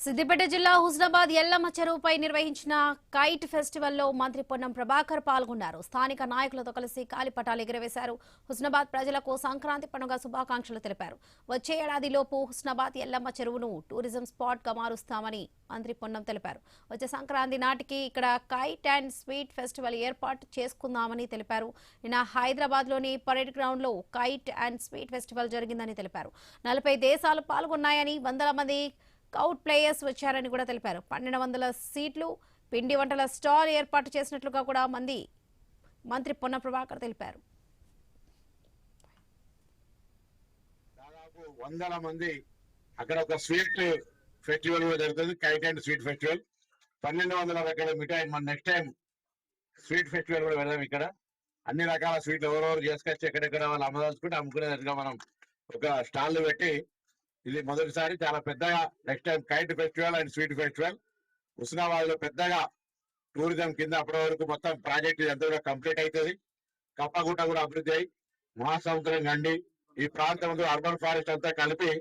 సిద్దిపేట జిల్లా హుస్నాబాద్ ఎల్లమ్మ చెరువుపై నిర్వహించిన కైట్ ఫెస్టివల్లో మంత్రి పొన్నం ప్రభాకర్ పాల్గొన్నారు. స్థానిక నాయకులతో కలిసి గాలిపటాలు ఎగురవేశారు. హుస్నాబాద్ ప్రజలకు సంక్రాంతి పండుగ శుభాకాంక్షలు తెలిపారు. వచ్చే ఏడాదిలోపు హుస్నాబాద్ ఎల్లమ్మ చెరువును టూరిజం స్పాట్ గా మారుస్తామని మంత్రి పొన్నం తెలిపారు. వచ్చే సంక్రాంతి నాటికి ఇక్కడ కైట్ అండ్ స్వీట్ ఫెస్టివల్ ఏర్పాటు చేసుకుందామని తెలిపారు. నిన్న హైదరాబాద్ లోని పరేడ్ గ్రౌండ్ లో కైట్ అండ్ స్వీట్ ఫెస్టివల్ జరిగిందని తెలిపారు. 40 దేశాలు పాల్గొన్నాయని, వందల మంది కౌట్ ప్లేయర్స్ వచ్చారని కూడా తెలిపారు. 1200 సీట్లు, పిండి వంటల స్టాల్ ఏర్పాటు చేసినట్లుగా కూడా మంత్రి పొన్నం ప్రభాకర్ తెలిపారు. దాదాపు వందల మంది అక్కడ ఒక స్వీట్ ఫెస్టివల్ జరుగుతుంది. కైట్ అండ్ స్వీట్ ఫెస్టివల్ 1200 రకాల మిఠాయి. మన నెక్స్ట్ టైం స్వీట్ ఫెస్టివల్ కూడా వెళ్దాం. ఇక్కడ అన్ని రకాల స్వీట్లు ఎవరెవరు చేసుకొచ్చి ఎక్కడెక్కడ వాళ్ళు అమ్మదలుచుకుంటే అమ్ముకునేట్టుగా మనం ఒక స్టాల్ పెట్టి, ఇది మొదటిసారి చాలా పెద్దగా next time kite festival and sweet festival Husnabad లో పెద్దగా టూరిజం కింద అప్పటి వరకు మొత్తం ప్రాజెక్ట్ ఇదంతా కూడా కంప్లీట్ అవుతుంది. కప్పగుట్ట కూడా అభివృద్ధి అయి మహాసముద్రం గండి ఈ ప్రాంతంలో అర్బన్ ఫారెస్ట్ అంతా కలిపి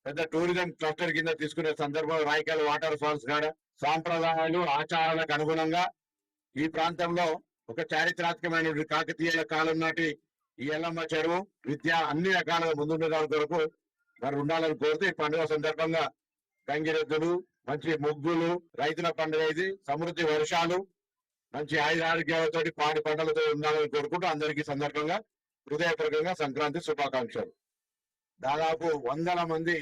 పెద్ద టూరిజం క్లస్టర్ కింద తీసుకునే సందర్భంలో రాయకల్ వాటర్ ఫాల్స్ కాడ సాంప్రదాయాలు ఆచారాలకు అనుగుణంగా ఈ ప్రాంతంలో ఒక చారిత్రాత్మకమైన కాకతీయుల కాలం నాటి ఈ ఎల్లమ్మ చెరువు విద్య అన్ని రకాలుగా ముందుండడానికి కొరకు మరి ఉండాలని కోరుతూ ఈ పండుగ సందర్భంగా గంగిరెద్దులు, మంచి ముగ్గులు, రైతుల పండుగ ఇది, సమృద్ధి వర్షాలు, మంచి ఆయురారోగ్యాలతో పాడి పంటలతో ఉండాలని కోరుకుంటూ అందరికీ సందర్భంగా హృదయపూర్వకంగా సంక్రాంతి శుభాకాంక్షలు. దాదాపు వందల మంది